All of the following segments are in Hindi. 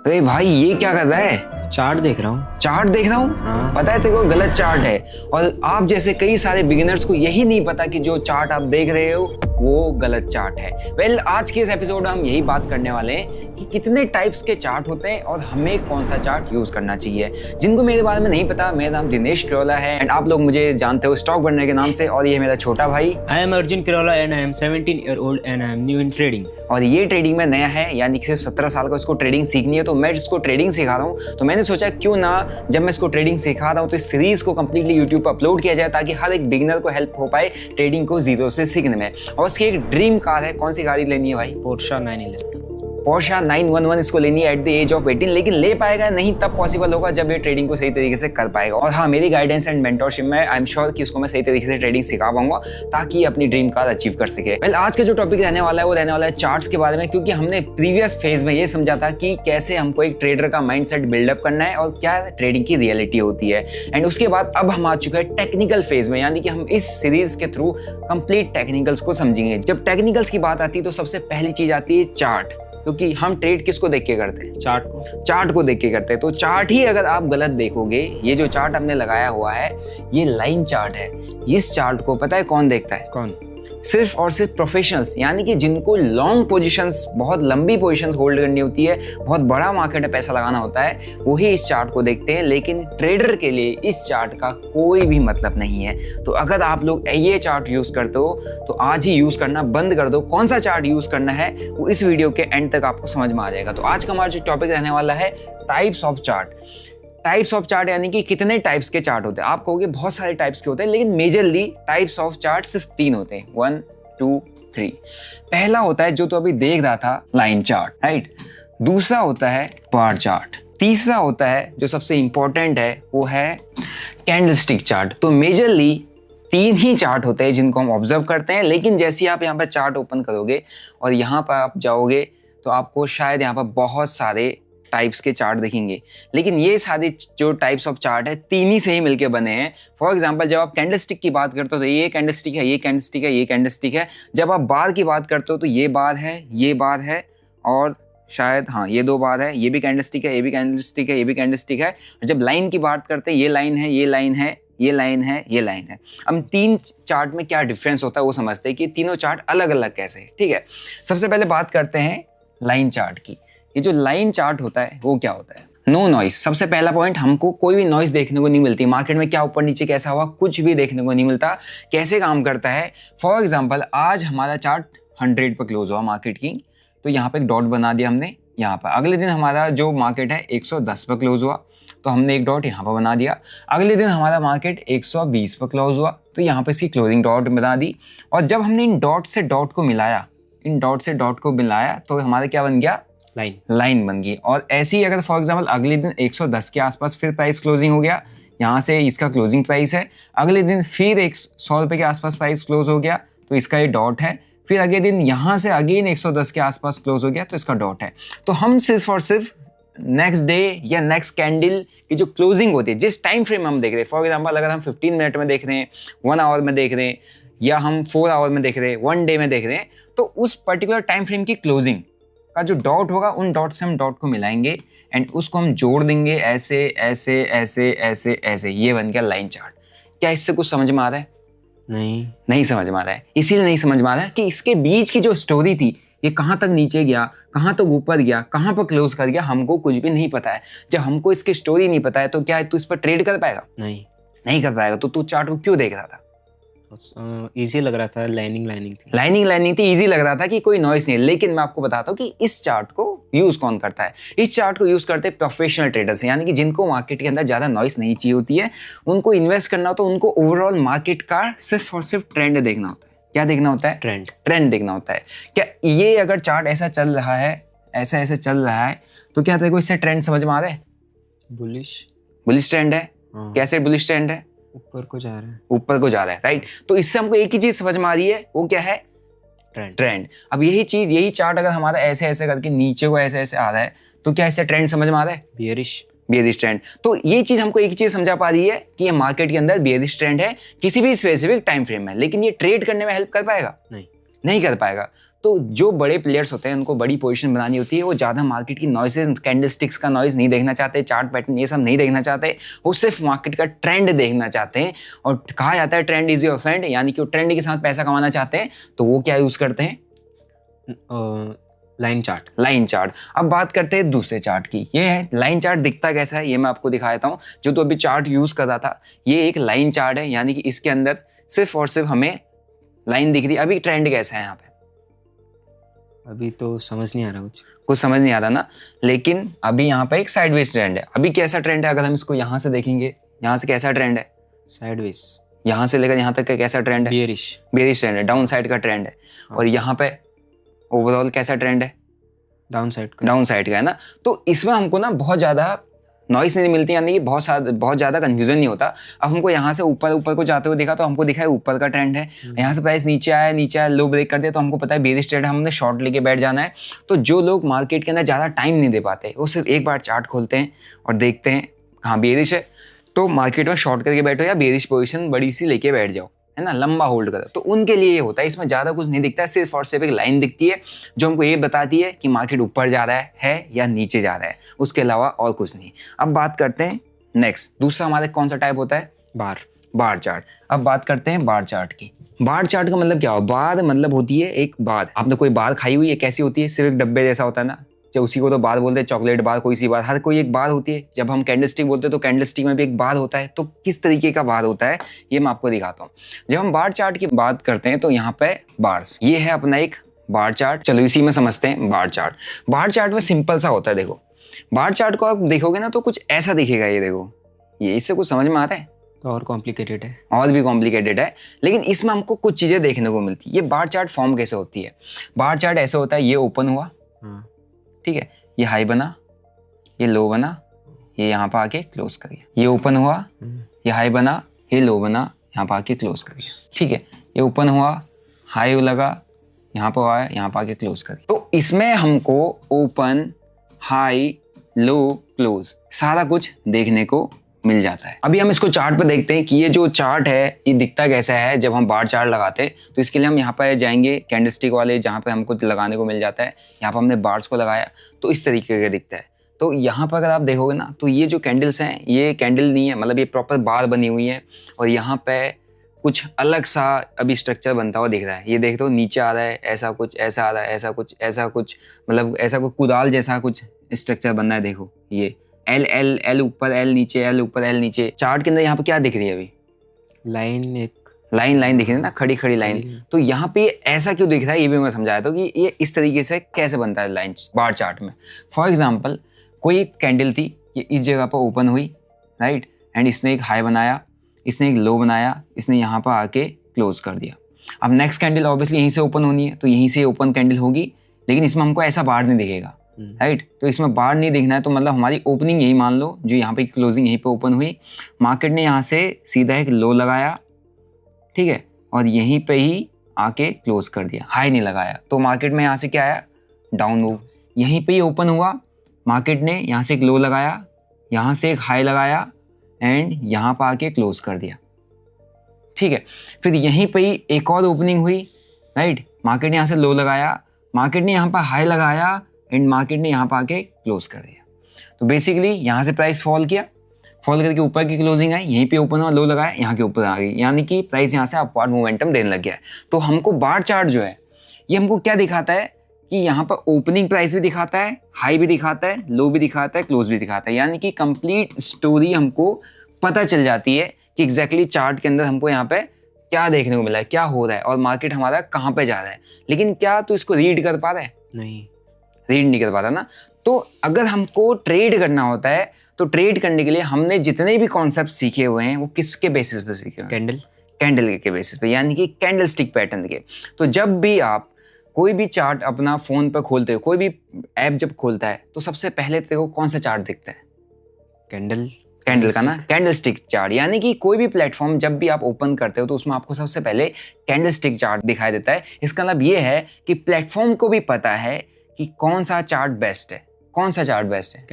अरे भाई ये क्या कर रहा है? चार्ट देख रहा हूँ। चार्ट देख रहा हूँ? हाँ। पता है तेरे को गलत चार्ट है। और आप जैसे कई सारे बिगिनर्स को यही नहीं पता कि जो चार्ट आप देख रहे हो वो गलत चार्ट है। वेल, आज के इस एपिसोड में हम यही बात करने वाले हैं कि कितने टाइप्स के चार्ट होते हैं और हमें कौन सा चार्ट यूज करना चाहिए। जिनको मेरे बारे में नहीं पता, मेरा नाम दिनेश किरोला है एंड आप लोग मुझे जानते हो स्टॉक बर्नर के नाम से, और ये मेरा छोटा भाई। I am Arjun Kirola and I am 17 year old and I am new in trading. और ये ट्रेडिंग में नया है, यानी कि सिर्फ 17 साल का उसको ट्रेडिंग सीखनी है, तो मैं इसको ट्रेडिंग सिखा रहा हूँ। तो मैंने सोचा क्यों ना जब मैं इसको ट्रेडिंग सिखा रहा हूँ तो इस सीरीज को कंप्लीटली यूट्यूब पर अपलोड किया जाए, ताकि हर एक बिगिनर को हेल्प हो पाए ट्रेडिंग को जीरो से सीखने में। और उसकी एक ड्रीम कार है। कौन सी गाड़ी लेनी है भाई? पोर्शा 911। पोर्शा 911 इसको लेनी है एट द एज ऑफ 18, लेकिन ले पाएगा नहीं तब पॉसिबल होगा जब ये ट्रेडिंग को सही तरीके से कर पाएगा। और हाँ, मेरी गाइडेंस एंड मेंटरशिप में आई एम श्योर कि उसको मैं सही तरीके से ट्रेडिंग सिखा पाऊंगा ताकि ये अपनी ड्रीम कार अचीव कर सके। वेल, आज का जो टॉपिक रहने वाला है वो रहने वाला है चार्ट्स के बारे में, क्योंकि हमने प्रीवियस फेज में ये समझा था कि कैसे हमको एक ट्रेडर का माइंडसेट बिल्डअप करना है और क्या ट्रेडिंग की रियलिटी होती है। एंड उसके बाद अब हम आ चुके हैं टेक्निकल फेज में, यानी कि हम इस सीरीज के थ्रू कंप्लीट टेक्निकल्स को समझेंगे। जब टेक्निकल्स की बात आती है तो सबसे पहली चीज आती है चार्ट, क्योंकि हम ट्रेड किसको देख के करते हैं? चार्ट को देख के करते हैं। तो चार्ट ही अगर आप गलत देखोगे, ये जो चार्ट हमने लगाया हुआ है ये लाइन चार्ट है। इस चार्ट को पता है कौन देखता है? कौन? सिर्फ और सिर्फ प्रोफेशनल्स, यानी कि जिनको लॉन्ग पोजीशंस, बहुत लंबी पोजीशंस होल्ड करनी होती है, बहुत बड़ा मार्केट में पैसा लगाना होता है, वही इस चार्ट को देखते हैं। लेकिन ट्रेडर के लिए इस चार्ट का कोई भी मतलब नहीं है। तो अगर आप लोग ये चार्ट यूज करते हो तो आज ही यूज करना बंद कर दो। कौन सा चार्ट यूज करना है वो इस वीडियो के एंड तक आपको समझ में आ जाएगा। तो आज का हमारा जो टॉपिक रहने वाला है types of chart. Types of chart यानी कि कितने टाइप्स के चार्ट होते हैं। आप कहोगे बहुत सारे टाइप्स के होते हैं, लेकिन मेजरली टाइप्स ऑफ चार्ट सिर्फ 3 होते हैं। 1 2 3। पहला होता है जो तो अभी देख रहा था, लाइन चार्ट, राइट। दूसरा होता है बार चार्ट। तीसरा होता है जो सबसे इंपॉर्टेंट है वो है कैंडलस्टिक चार्ट। तो मेजरली 3 ही चार्ट होते हैं जिनको हम ऑब्जर्व करते हैं। लेकिन जैसे आप यहाँ पर चार्ट ओपन करोगे और यहाँ पर आप जाओगे तो आपको शायद यहाँ पर बहुत सारे टाइप्स के चार्ट दिखेंगे, लेकिन ये सारे जो टाइप्स ऑफ चार्ट है 3 ही से ही मिलके बने हैं। फॉर एग्जांपल, जब आप कैंडलस्टिक की बात करते हो तो ये कैंडलस्टिक है, ये कैंडलस्टिक है, ये कैंडलस्टिक है। जब आप बार की बात करते हो तो ये बार है, ये बार है, और शायद हाँ ये 2 बार है। ये भी कैंडलस्टिक है, ये भी कैंडलस्टिक है, ये भी कैंडलस्टिक है। जब लाइन की बात करते हैं, ये लाइन है, ये लाइन है, ये लाइन है, ये लाइन है। अब 3 चार्ट में क्या डिफरेंस होता है वो समझते हैं कि तीनों चार्ट अलग अलग कैसे है। ठीक है, सबसे पहले बात करते हैं लाइन चार्ट की। ये जो लाइन चार्ट होता है वो क्या होता है? No noise. सबसे पहला पॉइंट, हमको कोई भी नॉइस देखने को नहीं मिलती। मार्केट में क्या ऊपर नीचे कैसा हुआ कुछ भी देखने को नहीं मिलता। कैसे काम करता है? फॉर एग्जांपल, आज हमारा चार्ट 100 पर क्लोज हुआ मार्केट की, तो यहाँ पे एक डॉट बना दिया हमने यहाँ पर। अगले दिन हमारा जो मार्केट है 110 पर क्लोज हुआ, तो हमने एक डॉट यहाँ पर बना दिया। अगले दिन हमारा मार्केट 120 पर क्लोज हुआ, तो यहाँ पे इसकी क्लोजिंग डॉट बना दी। और जब हमने इन डॉट से डॉट को मिलाया, तो हमारा क्या बन गया? लाइन बन गई। और ऐसे ही अगर फॉर एग्जांपल अगले दिन 110 के आसपास फिर प्राइस क्लोजिंग हो गया, यहाँ से इसका क्लोजिंग प्राइस है। अगले दिन फिर 100 रुपये के आसपास प्राइस क्लोज हो गया, तो इसका ये डॉट है। फिर अगले दिन यहाँ से अगेन 110 के आसपास क्लोज हो गया, तो इसका डॉट है। तो हम सिर्फ और सिर्फ नेक्स्ट डे या नेक्स्ट कैंडल की जो क्लोजिंग होती है, जिस टाइम फ्रेम हम देख रहे हैं, फॉर एग्जाम्पल अगर हम 15 मिनट में देख रहे हैं, 1 आवर में देख रहे हैं, या हम 4 आवर में देख रहे हैं, 1 डे में देख रहे हैं, तो उस पर्टिकुलर टाइम फ्रेम की क्लोजिंग का जो डॉट होगा, उन डॉट से हम डॉट को मिलाएंगे एंड उसको हम जोड़ देंगे ऐसे ऐसे ऐसे ऐसे ऐसे। ये बन गया लाइन चार्ट। क्या इससे कुछ समझ में आ रहा है? नहीं समझ में आ रहा है। इसीलिए नहीं समझ में आ रहा है कि इसके बीच की जो स्टोरी थी, ये कहाँ तक नीचे गया, कहाँ तक ऊपर गया, कहाँ पर क्लोज कर गया, हमको कुछ भी नहीं पता है। जब हमको इसकी स्टोरी नहीं पता है तो क्या तू इस पर ट्रेड कर पाएगा? नहीं कर पाएगा। तो तू चार्ट को क्यों देख रहा था? इजी लग रहा था, लाइनिंग थी, इजी लग रहा था कि कोई नॉइस नहीं है। लेकिन मैं आपको बताता हूँ कि इस चार्ट को यूज कौन करता है। इस चार्ट को यूज करते हैं प्रोफेशनल ट्रेडर्स, यानी कि जिनको मार्केट के अंदर ज्यादा नॉइस नहीं चाहिए होती है। उनको इन्वेस्ट करना हो तो उनको ओवरऑल मार्केट का सिर्फ और सिर्फ ट्रेंड देखना होता है। क्या देखना होता है? ट्रेंड देखना होता है। क्या ये अगर चार्ट ऐसा चल रहा है, ऐसा चल रहा है, तो क्या तेरे को इससे ट्रेंड समझ में आ रहा है? बुलिश ट्रेंड है। कैसे बुलिश ट्रेंड है? ऊपर को जा रहा है, राइट। तो इससे हमको एक ही चीज समझ में आ रही है, वो क्या है? ट्रेंड। अब यही चार्ट अगर हमारा ऐसे ऐसे करके नीचे को ऐसे ऐसे आ रहा है, तो क्या इससे ट्रेंड समझ में आ रहा है? Bearish trend. तो ये चीज हमको एक चीज समझा पा रही है कि ये मार्केट के अंदर बियरिश ट्रेंड है किसी भी स्पेसिफिक टाइम फ्रेम में। लेकिन ये ट्रेड करने में हेल्प कर पाएगा? नहीं कर पाएगा। तो जो बड़े प्लेयर्स होते हैं उनको बड़ी पोजीशन बनानी होती है, वो ज़्यादा मार्केट की नॉइसेज, कैंडलस्टिक्स का नॉइज नहीं देखना चाहते, चार्ट पैटर्न ये सब नहीं देखना चाहते, वो सिर्फ मार्केट का ट्रेंड देखना चाहते हैं। और कहा जाता है ट्रेंड इज योर फ्रेंड, यानी कि वो ट्रेंड के साथ पैसा कमाना चाहते हैं, तो वो क्या यूज़ करते हैं? Line chart. Line chart. अब बात करते हैं दूसरे चार्ट की। ये है लाइन चार्ट। दिखता कैसा है ये मैं आपको दिखा देता हूँ। जो तो अभी चार्ट यूज कर रहा था ये एक लाइन चार्ट है, यानी कि इसके अंदर सिर्फ और सिर्फ हमें लाइन दिख रही है। अभी ट्रेंड कैसा है यहाँ पे? अभी तो समझ नहीं आ रहा, कुछ समझ नहीं आ रहा ना, लेकिन अभी यहाँ पे एक साइडवेज ट्रेंड है। अभी कैसा ट्रेंड है अगर हम इसको यहाँ से देखेंगे, यहाँ से कैसा ट्रेंड है? साइडवेज। यहाँ से लेकर यहाँ तक का कैसा ट्रेंड है? बेरिश ट्रेंड है, डाउन साइड का ट्रेंड है। और यहाँ पे ओवरऑल कैसा ट्रेंड है? डाउन साइड का है ना। तो इसमें हमको ना बहुत ज़्यादा नॉइस नहीं मिलती, यानी कि बहुत ज़्यादा कंफ्यूजन नहीं होता। अब हमको यहाँ से ऊपर को जाते हुए देखा तो हमको दिखा है ऊपर का ट्रेंड है, यहाँ से प्राइस नीचे आया लो ब्रेक कर दिया तो हमको पता है बेरिश ट्रेंड है, हमने शॉर्ट लेके बैठ जाना है। तो जो लोग मार्केट के अंदर ज़्यादा टाइम नहीं दे पाते वो सिर्फ एक बार चार्ट खोलते हैं और देखते हैं हाँ बेरिश है तो मार्केट में शॉर्ट करके बैठो या बेरिश पोजीशन बड़ी सी लेके बैठ जाओ, है ना, लंबा होल्ड करो। तो उनके लिए ये होता है, इसमें ज़्यादा कुछ नहीं दिखता है, सिर्फ और सिर्फ एक लाइन दिखती है जो हमको ये बताती है कि मार्केट ऊपर जा रहा है या नीचे जा रहा है, उसके अलावा और कुछ नहीं। अब बात करते हैं नेक्स्ट, दूसरा हमारे कौन सा टाइप होता है? Bar chart. अब बात करते हैं बार चार्ट की। बार चार्ट का मतलब क्या हो? बार मतलब होती है एक बार। आपने कोई बार खाई हुई है? कैसी होती है? सिर्फ एक डब्बे जैसा होता है ना, जो उसी को तो बार बोलते हैं, चॉकलेट बार, कोई सी बार, हर कोई एक बार होती है। जब हम कैंडलस्टिक बोलते हैं तो कैंडलस्टिक में भी एक बार होता है। तो किस तरीके का बार होता है ये मैं आपको दिखाता हूँ। जब हम बार चार्ट की बात करते हैं तो यहाँ पे बार्स, ये है अपना एक बार चार्ट। चलो इसी में समझते हैं बार चार्ट। बार चार्ट में सिंपल सा होता है, देखो बार चार्ट को आप देखोगे ना तो कुछ ऐसा दिखेगा, ये देखो, ये इससे कुछ समझ में आता है? तो और कॉम्प्लिकेटेड है, और भी कॉम्प्लिकेटेड है, लेकिन इसमें हमको कुछ चीजें देखने को मिलती है। ये बार चार्ट फॉर्म कैसे होती है? बार चार्ट ऐसे होता है, ये ओपन हुआ, ठीक है, ये हाई बना, ये लो बना, ये यहाँ पर आके क्लोज कर दिया, ये ओपन हुआ, ये हाई बना, ये लो बना, यहाँ पर आके क्लोज कर दिया, ठीक है, ये ओपन हुआ, हाई लगा, यहाँ पर आया, यहाँ पर आके क्लोज कर दिया। तो इसमें हमको ओपन, हाई, लो, क्लोज सारा कुछ देखने को मिल जाता है। अभी हम इसको चार्ट पे देखते हैं कि ये जो चार्ट है ये दिखता कैसा है जब हम बार चार्ट लगाते हैं। तो इसके लिए हम यहाँ पर जाएंगे कैंडलस्टिक वाले, जहाँ पे हमको लगाने को मिल जाता है। यहाँ पर हमने बार्स को लगाया तो इस तरीके का दिखता है। तो यहाँ पर अगर आप देखोगे ना तो ये जो कैंडल्स हैं ये कैंडल नहीं है, मतलब ये प्रॉपर बार बनी हुई है और यहाँ पे कुछ अलग सा अभी स्ट्रक्चर बनता हुआ दिख रहा है। ये देख दो नीचे आ रहा है, ऐसा कुछ, ऐसा आ रहा है, ऐसा कुछ, मतलब ऐसा कुछ कुदाल जैसा कुछ स्ट्रक्चर बन रहा है। देखो ये एल एल एल ऊपर, एल नीचे, एल ऊपर, एल नीचे। चार्ट के अंदर यहाँ पे क्या दिख रही है? अभी लाइन, एक लाइन दिख रही है ना, खड़ी खड़ी लाइन। तो यहाँ पे ऐसा क्यों दिख रहा है ये भी मैं समझाया था कि ये इस तरीके से कैसे बनता है लाइन बार चार्ट में। फॉर एग्जाम्पल कोई कैंडल थी, ये इस जगह पर ओपन हुई, राइट, एंड इसने एक हाई बनाया, इसने एक लो बनाया, इसने यहाँ पर आके क्लोज कर दिया। अब नेक्स्ट कैंडल ऑब्वियसली यहीं से ओपन होनी है तो यहीं से ओपन कैंडल होगी, लेकिन इसमें हमको ऐसा बार नहीं दिखेगा, राइट। तो इसमें बार नहीं दिखना है तो मतलब हमारी ओपनिंग यही मान लो, जो यहाँ पे क्लोजिंग यहीं पे ओपन हुई, मार्केट ने यहाँ से सीधा एक लो लगाया, ठीक है, और यहीं पे ही आके क्लोज कर दिया, हाई नहीं लगाया। तो मार्केट में यहाँ से क्या आया? Down move. यहीं पे ही ओपन हुआ, मार्केट ने यहाँ से एक लो लगाया, यहाँ से एक हाई लगाया एंड यहाँ पर आके क्लोज कर दिया, ठीक है। फिर यहीं पे ही एक और ओपनिंग हुई, राइट, मार्केट ने यहाँ से लो लगाया, मार्केट ने यहाँ पर हाई लगाया एंड मार्केट ने यहाँ पर आके क्लोज कर दिया। तो बेसिकली यहाँ से प्राइस फॉल किया, फॉल करके ऊपर की क्लोजिंग आई, यहीं पे ओपन हुआ, लो लगाया, यहाँ के ऊपर आ गई, यानी कि प्राइस यहाँ से अपवर्ड मोमेंटम देने लग गया है। तो हमको बार चार्ट जो है ये हमको क्या दिखाता है कि यहाँ पर ओपनिंग प्राइस भी दिखाता है, हाई भी दिखाता है, लो भी दिखाता है, क्लोज भी दिखाता है, यानी कि कंप्लीट स्टोरी हमको पता चल जाती है कि एग्जैक्टली चार्ट के अंदर हमको यहाँ पे क्या देखने को मिला है, क्या हो रहा है और मार्केट हमारा कहाँ पे जा रहा है। लेकिन क्या तू इसको रीड कर पा रहा है? नहीं, रीड नहीं कर पाता ना। तो अगर हमको ट्रेड करना होता है तो ट्रेड करने के लिए हमने जितने भी कॉन्सेप्ट सीखे हुए हैं वो किसके बेसिस पे सीखे हुए हैं? कैंडल के बेसिस पे, यानी कि कैंडल स्टिक पैटर्न के। तो जब भी आप कोई भी चार्ट अपना फोन पर खोलते हो, कोई भी ऐप जब खोलता है तो सबसे पहले तेरे को कौन सा चार्ट दिखता है? कैंडल का ना, कैंडल स्टिक चार्ट। यानी कि कोई भी प्लेटफॉर्म जब भी आप ओपन करते हो तो उसमें आपको सबसे पहले कैंडल स्टिक चार्ट दिखाई देता है। इसका मतलब ये है कि प्लेटफॉर्म को भी पता है कि कौन सा चार्ट बेस्ट है, कौन सा चार्ट बेस्ट है,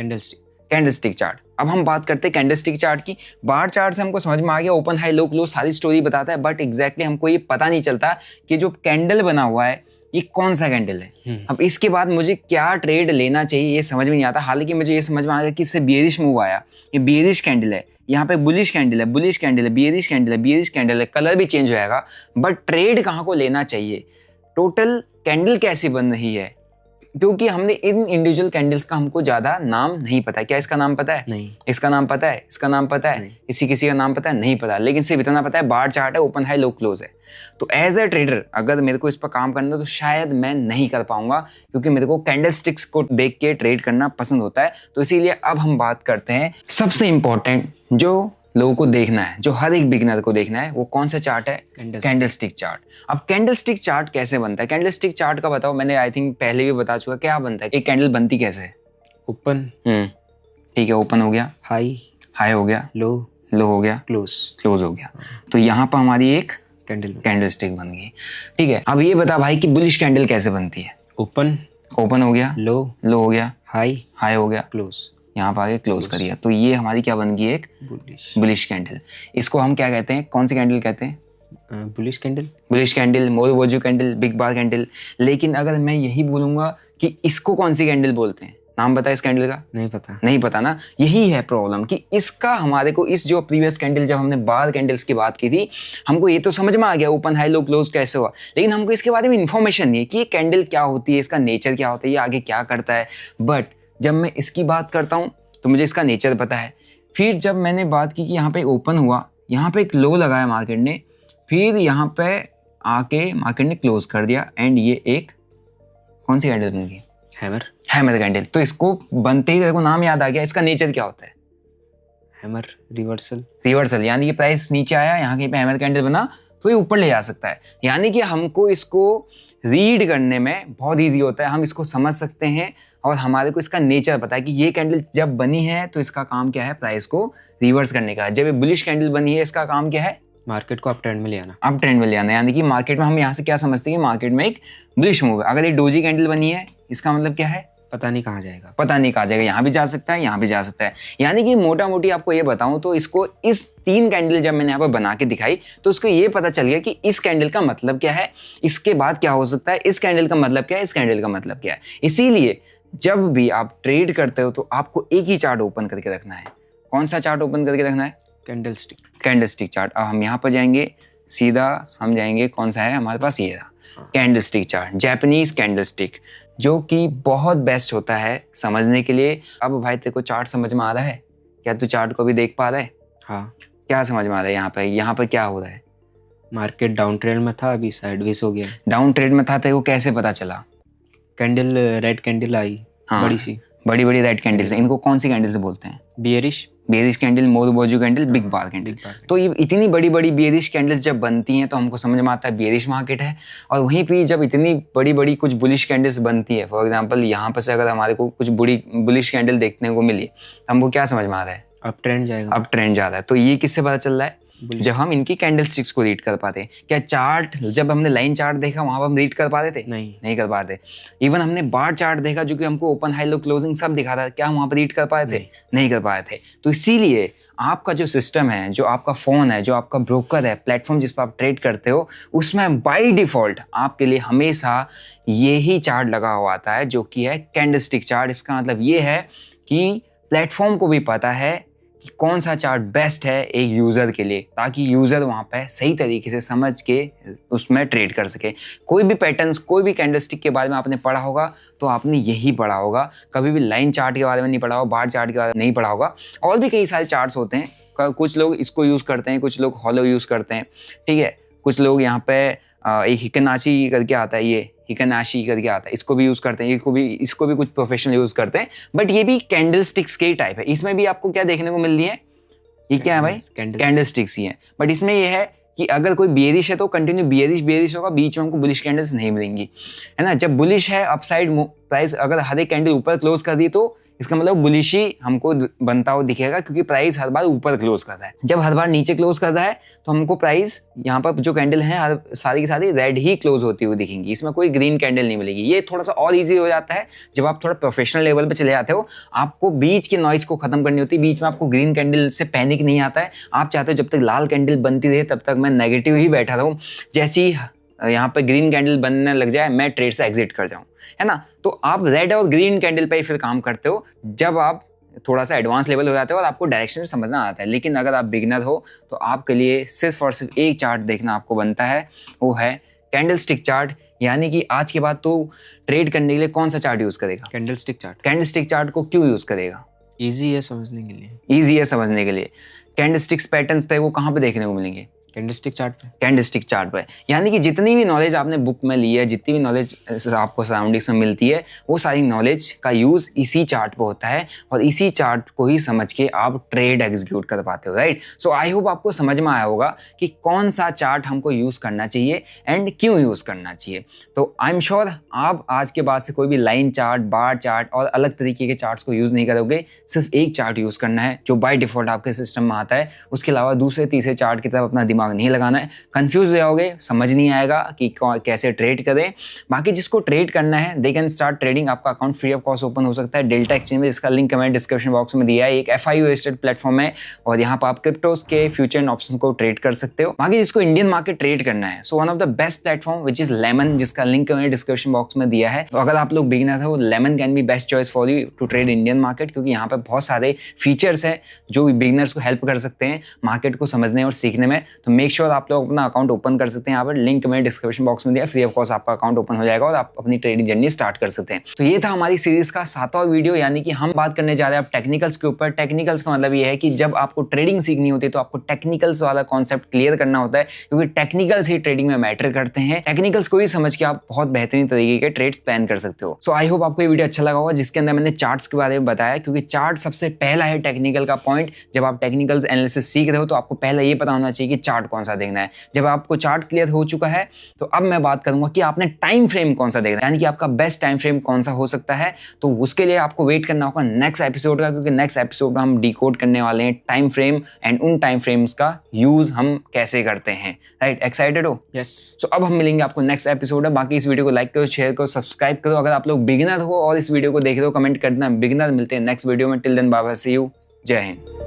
कैंडल स्टिक चार्ट। अब हम बात करते हैं कैंडल स्टिक चार्ट की। बार चार्ट से हमको समझ में आ गया, ओपन हाई लो क्लोज सारी स्टोरी बताता है, बट एग्जैक्टली हमको ये पता नहीं चलता कि जो कैंडल बना हुआ है ये कौन सा कैंडल है। अब इसके बाद मुझे क्या ट्रेड लेना चाहिए ये समझ में नहीं आता। हालांकि मुझे ये समझ में आ गया कि इससे बेयरिश मूव आया, ये बेयरिश कैंडल है, यहाँ पे बुलिश कैंडल है, बुलिश कैंडल है, बेयरिश कैंडल है, बेयरिश कैंडल है, कलर भी चेंज हो जाएगा, बट ट्रेड कहाँ को लेना चाहिए, टोटल कैंडल कैसी बन रही है, क्योंकि हमने इन इंडिविजुअल कैंडल्स का हमको ज्यादा नाम नहीं पता है। क्या इसका नाम पता है? नहीं। इसका नाम पता है? इसका नाम पता है? किसी का नाम पता है? नहीं पता, लेकिन सिर्फ इतना पता है बार चार्ट है, ओपन हाई लो क्लोज है। तो एज अ ट्रेडर अगर मेरे को इस पर काम करना है तो शायद मैं नहीं कर पाऊंगा, क्योंकि मेरे को कैंडलस्टिक्स को देख के ट्रेड करना पसंद होता है। तो इसीलिए अब हम बात करते हैं सबसे इंपॉर्टेंट जो लोगों को देखना है, जो हर एक बिगिनर को देखना है, वो कौन सा चार्ट है? Candlestick chart. अब कैंडलस्टिक चार्ट कैसे बनता है? कैंडलस्टिक चार्ट का बताओ, मैंने आई थिंक पहले भी बता चुका क्या बनता है। एक कैंडल बनती कैसे है? ओपन, ठीक है, ओपन हो गया, हाई हो गया, लो हो गया, क्लोज हो गया। तो यहाँ पर हमारी एक कैंडलस्टिक बन गई। ठीक है, अब ये बता भाई कि बुलिश कैंडल कैसे बनती है? ओपन हो गया, लो हो गया, हाई हो गया, यहाँ पर आगे क्लोज करिए। तो ये हमारी क्या बन गई? एक बुलिश कैंडल। इसको हम क्या कहते हैं? कौन सी कैंडल कहते हैं? बुलिश कैंडल, मोरोवोजू कैंडल, बिग बार कैंडल। लेकिन अगर मैं यही बोलूंगा कि इसको कौन सी कैंडल बोलते हैं, नाम बता इस कैंडल का? नहीं पता ना। यही है प्रॉब्लम कि इसका हमारे को इस जो प्रीवियस कैंडल, जब हमने बार कैंडल्स की बात की थी, हमको ये तो समझ में आ गया ओपन हाई लो क्लोज कैसे हुआ, लेकिन हमको इसके बारे में इन्फॉर्मेशन नहीं है कि ये कैंडल क्या होती है, इसका नेचर क्या होता है, ये आगे क्या करता है। बट जब मैं इसकी बात करता हूँ तो मुझे इसका नेचर पता है। फिर जब मैंने बात की कि यहाँ पे ओपन हुआ, यहाँ पे एक लो लगाया मार्केट ने, फिर यहाँ पे आके मार्केट ने क्लोज कर दिया, एंड ये एक कौन सी कैंडल बन गई? Hammer candle. तो इसको बनते ही तेरे को नाम याद आ गया। इसका नेचर क्या होता है? हैमर रिवर्सल, यानी कि प्राइस नीचे आया, यहाँ कहीं पे हैमर कैंडल बना तो ये ऊपर ले जा सकता है। यानी कि हमको इसको रीड करने में बहुत ईजी होता है, हम इसको समझ सकते हैं और हमारे को इसका नेचर पता है कि ये कैंडल जब बनी है तो इसका काम क्या है? प्राइस को रिवर्स करने का। जब ये बुलिश कैंडल बनी है, इसका काम क्या है? मार्केट को अप ट्रेंड में ले आना। यानी कि मार्केट में हम यहाँ से क्या समझते हैं कि मार्केट में एक बुलिश मूव है। अगर ये डोजी कैंडल बनी है, इसका मतलब क्या है? पता नहीं कहाँ जाएगा, यहाँ भी जा सकता है, यहाँ भी जा सकता है। यानी कि मोटा मोटी आपको ये बताऊं तो इसको इस 3 कैंडल जब मैंने यहाँ पर बना के दिखाई तो उसको ये पता चल गया कि इस कैंडल का मतलब क्या है, इसके बाद क्या हो सकता है, इस कैंडल का मतलब क्या है, इस कैंडल का मतलब क्या है। इसीलिए जब भी आप ट्रेड करते हो तो आपको एक ही चार्ट ओपन करके रखना है। कौन सा चार्ट ओपन करके रखना है? Candlestick chart. अब हम यहाँ पर जाएंगे, सीधा हम जाएंगे, कौन सा है हमारे पास? ये रहा कैंडलस्टिक चार्ट, जापानीज कैंडलस्टिक, जो कि बहुत बेस्ट होता है समझने के लिए। अब भाई तेरे को चार्ट समझ में आ रहा है? क्या तू चार्ट को भी देख पा रहा है? हाँ। क्या समझ में आ रहा है? यहाँ पर क्या हो रहा है? मार्केट डाउन ट्रेंड में था, अभी साइडवेज हो गया। डाउन ट्रेंड में था, तेरे को कैसे पता चला? कैंडल, रेड कैंडल आई, बड़ी रेड कैंडल्स। इनको कौन सी कैंडल से बोलते हैं? बेयरिश कैंडल, मोरोवोजू कैंडल, बिग बार कैंडल। तो ये इतनी बड़ी बेयरिश कैंडल्स जब बनती हैं तो हमको समझ में आता है बेयरिश मार्केट है। और वहीं पे जब इतनी बड़ी कुछ बुलिश कैंडल्स बनती है, फॉर एग्जांपल यहाँ पर से अगर हमारे को कुछ बड़ी बुलिश कैंडल देखने को मिली, हमको क्या समझ में आ रहा है? अप ट्रेंड जा रहा है। तो ये किससे पता चल रहा है? जब हम इनकी कैंडलस्टिक्स को रीड कर पाते हैं। क्या चार्ट, जब हमने लाइन चार्ट देखा वहां पर हम रीड कर पाते थे? नहीं कर पाते। इवन हमने बार चार्ट देखा जो कि हमको ओपन हाई लो क्लोजिंग सब दिखा था, क्या हम वहां पर रीड कर पाए थे? नहीं कर पाए थे। तो इसीलिए आपका जो सिस्टम है, जो आपका फोन है, जो आपका ब्रोकर है, प्लेटफॉर्म जिस पर आप ट्रेड करते हो, उसमें बाय डिफॉल्ट आपके लिए हमेशा यही चार्ट लगा हुआ आता है जो कि है कैंडलस्टिक चार्ट। इसका मतलब ये है कि प्लेटफॉर्म को भी पता है कि कौन सा चार्ट बेस्ट है एक यूज़र के लिए, ताकि यूज़र वहाँ पे सही तरीके से समझ के उसमें ट्रेड कर सके। कोई भी पैटर्न्स, कोई भी कैंडलस्टिक के बारे में आपने पढ़ा होगा तो आपने यही पढ़ा होगा, कभी भी लाइन चार्ट के बारे में नहीं पढ़ा होगा, बार चार्ट के बारे में नहीं पढ़ा होगा। और भी कई सारे चार्ट्स होते हैं, कुछ लोग इसको यूज़ करते हैं, कुछ लोग हॉलो यूज़ करते हैं, ठीक है। कुछ लोग यहाँ पे एक हिकनाशी करके आता है, ये हिकनाशी करके आता है, इसको भी यूज़ करते हैं, इसको भी कुछ प्रोफेशनल यूज़ करते हैं। बट ये भी कैंडलस्टिक्स के टाइप है। इसमें भी आपको क्या देखने को मिल रही है? ये क्या है भाई? कैंडलस्टिक्स ही है। बट इसमें ये है कि अगर कोई बियरिश है तो कंटिन्यू बियरिश होगा, बीच में हमको बुलिश कैंडल्स नहीं मिलेंगी, है ना। जब बुलिश है, अपसाइड प्राइस अगर हर एक कैंडल ऊपर क्लोज कर दी तो इसका मतलब बुलिश ही हमको बनता हुआ दिखेगा, क्योंकि प्राइस हर बार ऊपर क्लोज करता है। जब हर बार नीचे क्लोज करता है तो हमको प्राइस यहाँ पर जो कैंडल है हर सारी की सारी रेड ही क्लोज होती हुई दिखेंगी, इसमें कोई ग्रीन कैंडल नहीं मिलेगी। ये थोड़ा सा और इजी हो जाता है जब आप थोड़ा प्रोफेशनल लेवल पे चले जाते हो। आपको बीच के नॉइज को खत्म करनी होती है, बीच में आपको ग्रीन कैंडल से पैनिक नहीं आता है। आप चाहते हो जब तक लाल कैंडल बनती रहे तब तक मैं नेगेटिव ही बैठा रहूँ। जैसी यहाँ पे ग्रीन कैंडल बनने लग जाए, मैं ट्रेड से एग्जिट कर जाऊँ, है ना। तो आप रेड और ग्रीन कैंडल पे ही फिर काम करते हो जब आप थोड़ा सा एडवांस लेवल हो जाते हो और आपको डायरेक्शन समझना आता है। लेकिन अगर आप बिगिनर हो तो आपके लिए सिर्फ और सिर्फ एक चार्ट देखना आपको बनता है, वो है कैंडल स्टिक चार्ट। यानी कि आज के बाद तो ट्रेड करने के लिए कौन सा चार्ट यूज करेगा? Candle stick chart. Candle stick chart को क्यों यूज करेगा? ईजी है समझने के लिए। ईजी है समझने के लिए। कैंडल स्टिक्स पैटर्न्स थे वो कहाँ पे देखने को मिलेंगे? कैंडल स्टिक चार्ट पे। कैंडल स्टिक चार्ट पे। यानी कि जितनी भी नॉलेज आपने बुक में ली है, जितनी भी नॉलेज आपको सराउंडिंग्स में मिलती है, वो सारी नॉलेज का यूज इसी चार्ट पे होता है और इसी चार्ट को ही समझ के आप ट्रेड एग्जीक्यूट कर पाते हो, राइट। सो आई होप आपको समझ में आया होगा कि कौन सा चार्ट हमको यूज करना चाहिए एंड क्यों यूज करना चाहिए। तो आई एम श्योर आप आज के बाद से कोई भी लाइन चार्ट, बार चार्ट और अलग तरीके के चार्ट्स को यूज नहीं करोगे। सिर्फ एक चार्ट यूज करना है जो बाय डिफॉल्ट आपके सिस्टम में आता है। उसके अलावा दूसरे तीसरे चार्ट की तरफ अपना दिमाग नहीं लगाना है। कंफ्यूज हो जाओगे, समझ नहीं आएगा कि कैसे ट्रेड करें। बाकी जिसको ट्रेड करना है दे कैन स्टार्ट ट्रेडिंग। आपका account free of cost open हो सकता है डेल्टा एक्सचेंज में, जिसका लिंक मैंने डिस्क्रिप्शन बॉक्स में दिया है। एक FIU रजिस्टर्ड प्लेटफॉर्म है और यहाँ पर आप क्रिप्टोस के फ्यूचर एंड ऑप्शन को ट्रेड कर सकते हो। बाकी जिसको इंडियन मार्केट ट्रेड करना है, so one of the best platform which is Lemon, जिसका लिंक मैंने डिस्क्रिप्शन बॉक्स में दिया है। तो अगर आप लोग बिगिनर हो, Lemon can be best choice for you to trade Indian market, क्योंकि यहाँ पे बहुत सारे फीचर्स हैं जो बिगिनर्स को हेल्प कर सकते हैं मार्केट को समझने और सीखने में। तो मेक श्योर आप लोग अपना अकाउंट ओपन कर सकते हैं। यहाँ पर लिंक मैंने डिस्क्रिप्शन बॉक्स में दिया, फ्री ऑफ कॉस्ट आपका अकाउंट ओपन हो जाएगा और आप अपनी ट्रेडिंग जर्नी स्टार्ट कर सकते हैं। तो ये था हमारी सीरीज का 7वां वीडियो, यानी कि हम बात करने जा रहे हैं अब टेक्निकल्स के ऊपर। टेक्निकल्स का मतलब ये है कि जब आपको ट्रेडिंग सीखनी होती है तो आपको टेक्निकल्स वाला कॉन्सेप्ट क्लियर करना होता है, क्योंकि टेक्निकल्स ही ट्रेडिंग में मैटर करते हैं। टेक्निकल्स को भी समझ के आप बहुत बेहतरीन तरीके के ट्रेड्स प्लान कर सकते हो। सो आई होप आपको ये वीडियो अच्छा लगा होगा, जिसके अंदर मैंने चार्ट्स के बारे में बताया, क्योंकि चार्ट सबसे पहला है टेक्निकल का पॉइंट। जब आप टेक्निकल्स एनालिसिस सीख रहे हो तो आपको पहले ये पता होना चाहिए कि चार्ट कौन सा देखना है। जब आपको चार्ट क्लियर हो चुका है तो अब मैं बात करूंगा कि आपने टाइम फ्रेम कौन सा देखना है, यानी कि आपका बेस्ट टाइम फ्रेम कौन सा हो सकता है। तो उसके लिए आपको वेट करना होगा नेक्स्ट एपिसोड का, क्योंकि नेक्स्ट एपिसोड में हम डिकोड करने वाले हैं टाइम फ्रेम एंड उन टाइम फ्रेम्स का यूज हम कैसे करते हैं, राइट। एक्साइटेड हो? यस। सो अब हम मिलेंगे आपको नेक्स्ट एपिसोड में। बाकी इस वीडियो को लाइक करो, शेयर करो, सब्सक्राइब करो। अगर आप लोग बिगिनर हो और इस वीडियो को देख रहे हो, कमेंट करना। बिगिनर मिलते हैं नेक्स्ट वीडियो में। Till then bye bye, see you, Jai Hind.